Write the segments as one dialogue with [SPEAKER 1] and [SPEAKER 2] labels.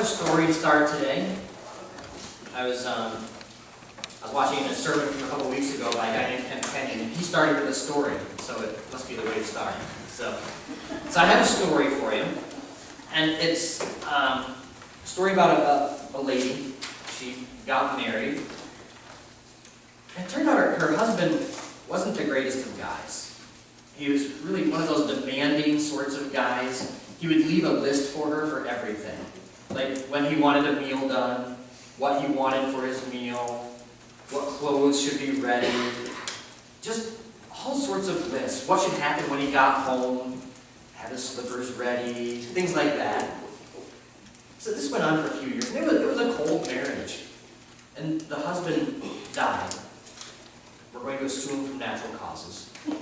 [SPEAKER 1] a story to start today. I was watching a sermon from a couple weeks ago by a guy named Ken Kenyon, and he started with a story, so it must be the way to start. So I have a story for you, and it's a story about a lady. She got married, and it turned out her husband wasn't the greatest of guys. He was really one of those demanding sorts of guys. He would leave a list for her for everything. Like when he wanted a meal done, what he wanted for his meal, what clothes should be ready, just all sorts of lists. What should happen when he got home, have his slippers ready, things like that. So this went on for a few years. And it was a cold marriage. And the husband died. We're going to assume from natural causes. Make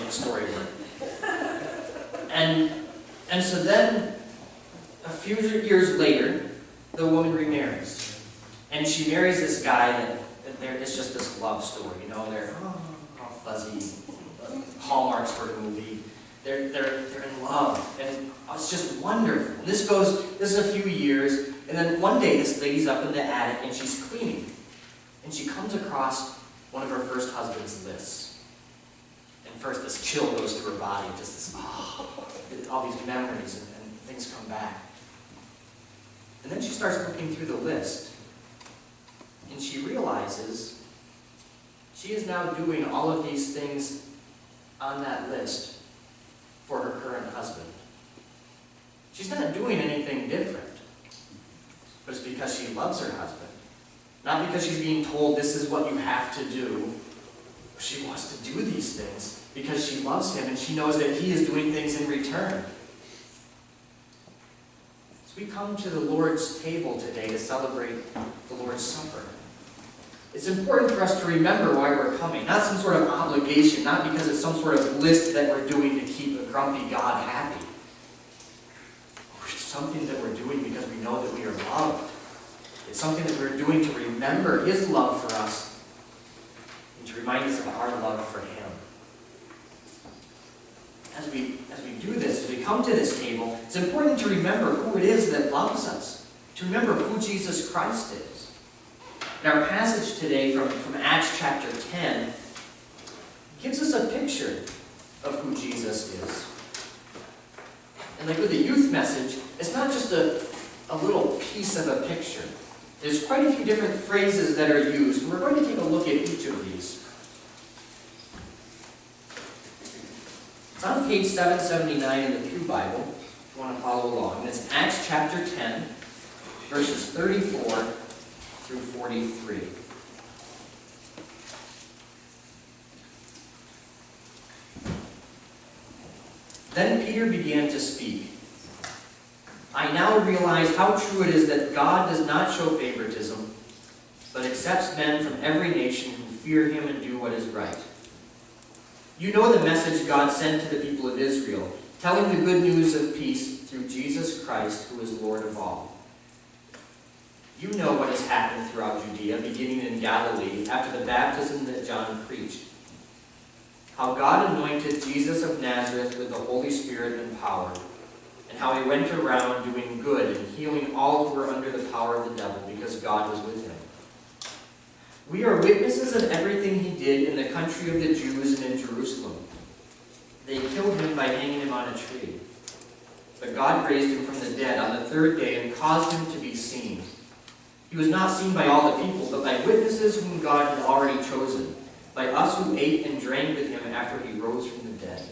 [SPEAKER 1] the story work. And so then, a few years later, the woman remarries. And she marries this guy that it's just this love story, you know, they're all fuzzy, hallmarks for the movie. They're in love, and it's just wonderful. And this is a few years, and then one day this lady's up in the attic and she's cleaning. And she comes across one of her first husband's lists. And first this chill goes through her body, just this, all these memories and things come back. And then she starts looking through the list. And she realizes she is now doing all of these things on that list for her current husband. She's not doing anything different. But it's because she loves her husband. Not because she's being told this is what you have to do. She wants to do these things because she loves him and she knows that he is doing things in return. So we come to the Lord's table today to celebrate the Lord's Supper. It's important for us to remember why we're coming. Not some sort of obligation, not because it's some sort of list that we're doing to keep a grumpy God happy. It's something that we're doing because we know that we are loved. It's something that we're doing to remember his love for us and to remind us of our love for him. As we do this, as we come to this table, it's important to remember who it is that loves us, to remember who Jesus Christ is. And our passage today from Acts chapter 10 gives us a picture of who Jesus is. And like with the youth message, it's not just a little piece of a picture. There's quite a few different phrases that are used, and we're going to take a look at each of these. It's on page 779 in the Pew Bible, if you want to follow along. And it's Acts chapter 10, verses 34 through 43. Then Peter began to speak. I now realize how true it is that God does not show favoritism, but accepts men from every nation who fear him and do what is right. You know the message God sent to the people of Israel, telling the good news of peace through Jesus Christ, who is Lord of all. You know what has happened throughout Judea, beginning in Galilee, after the baptism that John preached. How God anointed Jesus of Nazareth with the Holy Spirit and power, and how he went around doing good and healing all who were under the power of the devil, because God was with him. We are witnesses of everything he did in the country of the Jews and in Jerusalem. They killed him by hanging him on a tree. But God raised him from the dead on the third day and caused him to be seen. He was not seen by all the people, but by witnesses whom God had already chosen, by us who ate and drank with him after he rose from the dead.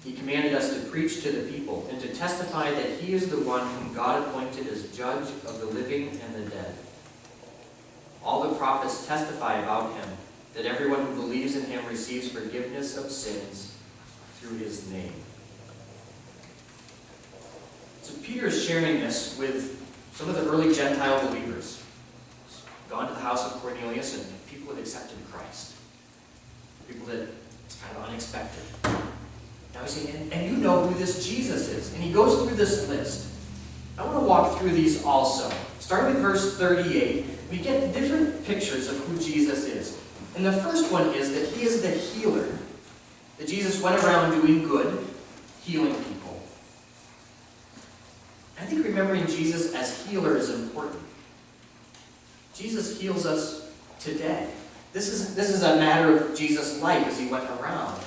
[SPEAKER 1] He commanded us to preach to the people and to testify that he is the one whom God appointed as judge of the living and the dead. All the prophets testify about him, that everyone who believes in him receives forgiveness of sins through his name. So Peter is sharing this with some of the early Gentile believers. He's gone to the house of Cornelius, and people had accepted Christ. People that it's kind of unexpected. Now he's saying, and you know who this Jesus is. And he goes through this list. I want to walk through these also. Starting with verse 38, we get different pictures of who Jesus is. And the first one is that he is the healer. That Jesus went around doing good, healing people. I think remembering Jesus as healer is important. Jesus heals us today. This is a matter of Jesus' life as he went around.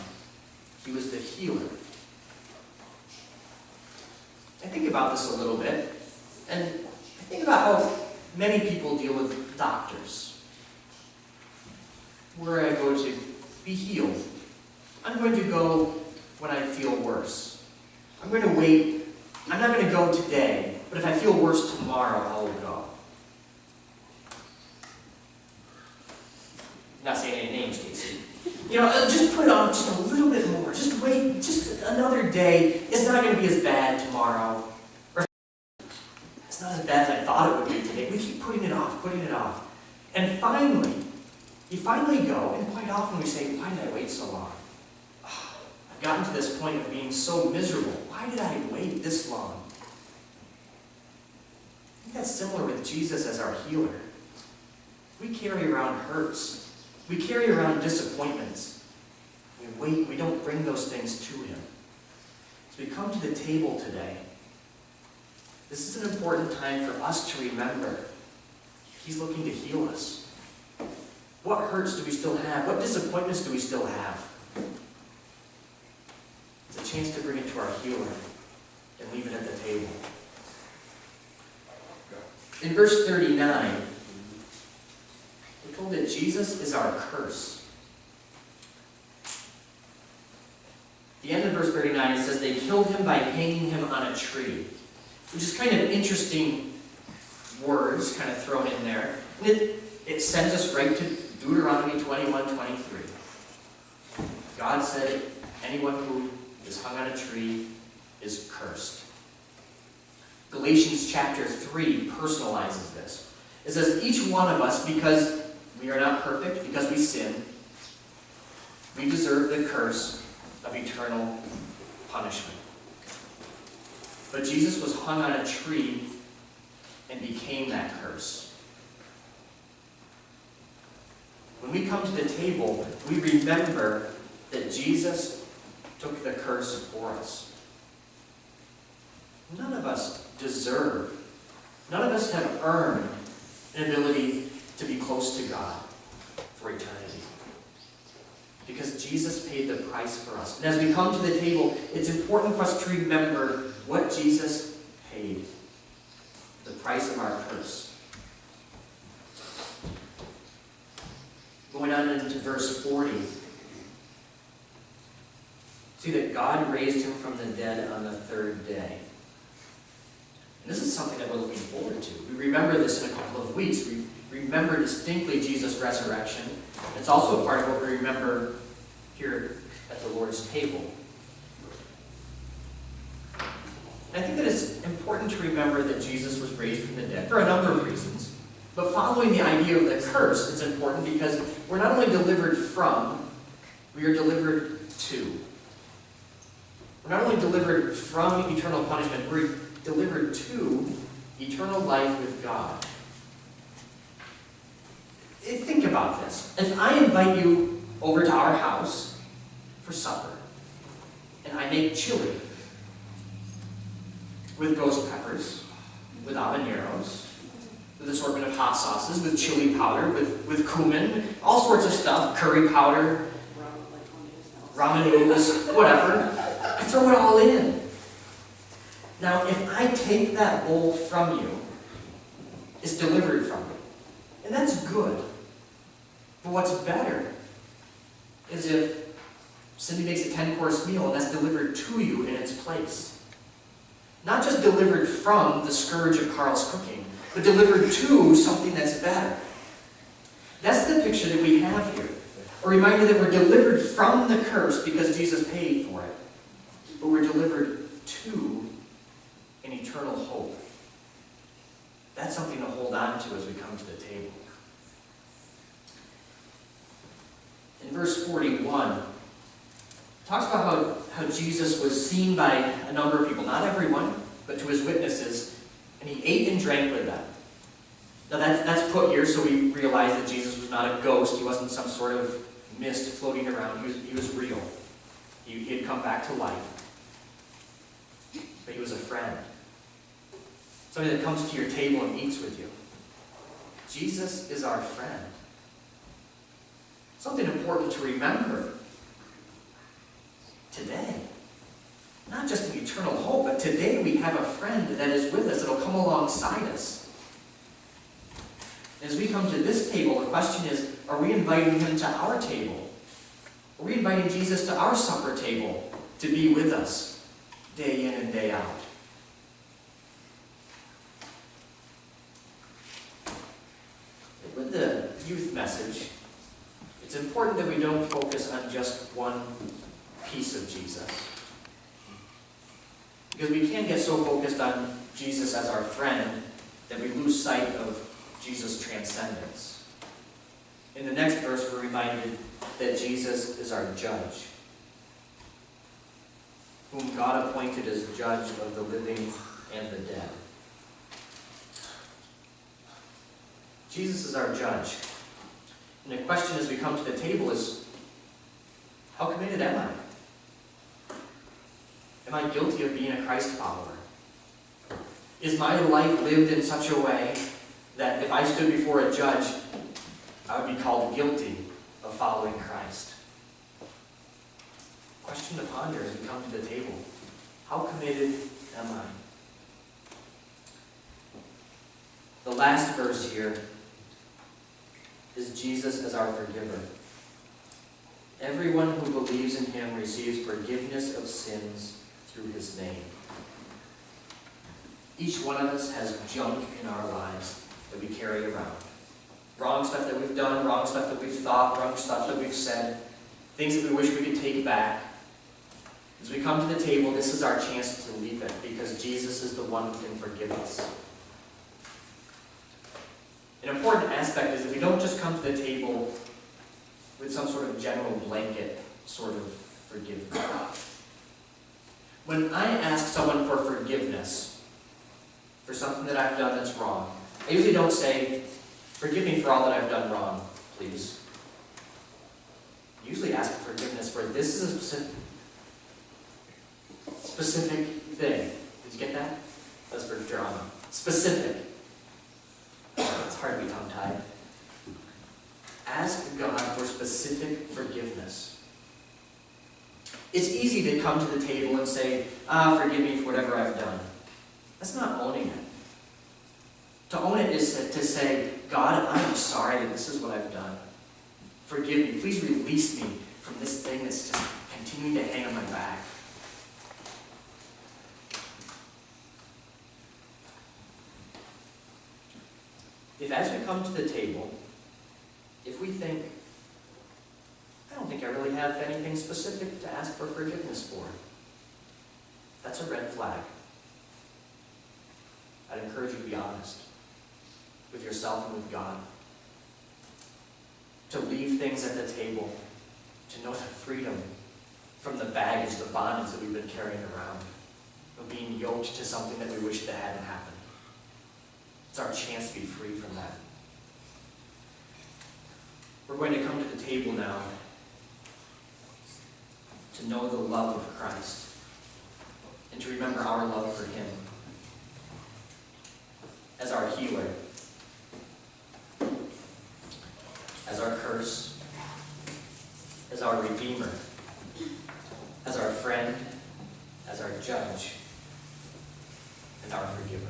[SPEAKER 1] He was the healer. I think about this a little bit, and I think about how many people deal with doctors. Where I go to be healed. I'm going to go when I feel worse. I'm going to wait. I'm not going to go today, but if I feel worse tomorrow, I will go. Not saying any names, Casey. Just put it off just a little bit more. Just wait just another day. It's not going to be as bad tomorrow. Or it's not as bad as I thought it would be today. We keep putting it off, putting it off. And finally, you finally go, and quite often we say, why did I wait so long? I've gotten to this point of being so miserable. Why did I wait this long? I think that's similar with Jesus as our healer. We carry around hurts. We carry around disappointments. We wait, we don't bring those things to him. As we come to the table today, this is an important time for us to remember he's looking to heal us. What hurts do we still have? What disappointments do we still have? It's a chance to bring it to our healer and leave it at the table. In verse 39, we're told that Jesus is our curse. The end of verse 39, it says, they killed him by hanging him on a tree, which is kind of interesting words kind of thrown in there. And it sends us right to Deuteronomy 21:23. God said, anyone who is hung on a tree is cursed. Galatians chapter 3 personalizes this. It says, each one of us, because we are not perfect, because we sin, we deserve the curse of eternal punishment. But Jesus was hung on a tree and became that curse. When we come to the table, we remember that Jesus took the curse for us. None of us deserve, none of us have earned an ability to be close to God for eternity. Because Jesus paid the price for us. And as we come to the table, it's important for us to remember what Jesus paid. The price of our curse. Going on into verse 40. See that God raised him from the dead on the third day. And this is something that we're looking forward to. We remember this in a couple of weeks. We remember distinctly Jesus' resurrection. It's also a part of what we remember here at the Lord's table. And I think that it's important to remember that Jesus was raised from the dead for a number of reasons. But following the idea of the curse, it's important because we're not only delivered from, we are delivered to. We're not only delivered from eternal punishment, we're delivered to eternal life with God. Think about this. If I invite you over to our house for supper, and I make chili with ghost peppers, with habaneros, with assortment of hot sauces, with chili powder, with cumin, all sorts of stuff, curry powder, ramen noodles, whatever. I throw it all in. Now, if I take that bowl from you, it's delivered from me. And that's good. But what's better is if Cindy makes a 10-course meal and that's delivered to you in its place. Not just delivered from the scourge of Carl's cooking, but delivered to something that's better. That's the picture that we have here. A reminder that we're delivered from the curse because Jesus paid for it. But we're delivered to an eternal hope. That's something to hold on to as we come to the table. In verse 41, it talks about how Jesus was seen by a number of people, not everyone, but to his witnesses, and he ate and drank with them. Now that's put here so we realize that Jesus was not a ghost. He wasn't some sort of mist floating around. He was real. He had come back to life. But he was a friend. somebody that comes to your table and eats with you. Jesus is our friend. Something important to remember today. Not just an eternal hope, but today we have a friend that is with us, that will come alongside us. As we come to this table, the question is, are we inviting him to our table? Are we inviting Jesus to our supper table to be with us day in and day out? With the youth message, it's important that we don't focus on just one piece of Jesus. Because we can get so focused on Jesus as our friend that we lose sight of Jesus' transcendence. In the next verse, we're reminded that Jesus is our judge, whom God appointed as judge of the living and the dead. Jesus is our judge. And the question as we come to the table is, how committed am I? Am I guilty of being a Christ follower? Is my life lived in such a way that if I stood before a judge, I would be called guilty of following Christ? Question to ponder as we come to the table. How committed am I? The last verse here is Jesus as our forgiver. Everyone who believes in him receives forgiveness of sins through his name. Each one of us has junk in our lives that we carry around. Wrong stuff that we've done, wrong stuff that we've thought, wrong stuff that we've said, things that we wish we could take back. As we come to the table, this is our chance to leave it, because Jesus is the one who can forgive us. An important aspect is that we don't just come to the table with some sort of general blanket sort of forgiveness. When I ask someone for forgiveness for something that I've done that's wrong, I usually don't say, "Forgive me for all that I've done wrong, please." I usually ask for forgiveness for, this is a specific thing. Did you get that? That's for drama. Specific. It's hard to be tongue-tied. Ask God for specific forgiveness. It's easy to come to the table and say, forgive me for whatever I've done. That's not owning it. To own it is to say, God, I'm sorry that this is what I've done. Forgive me. Please release me from this thing that's just continuing to hang on my back. If as we come to the table, if we think, I don't think I really have anything specific to ask for forgiveness for, that's a red flag. I'd encourage you to be honest with yourself and with God. To leave things at the table, to know the freedom from the baggage, the bondage that we've been carrying around, of being yoked to something that we wish that hadn't happened. It's our chance to be free from that. We're going to come to the table now to know the love of Christ and to remember our love for him as our healer, as our curse, as our redeemer, as our friend, as our judge, and our forgiver.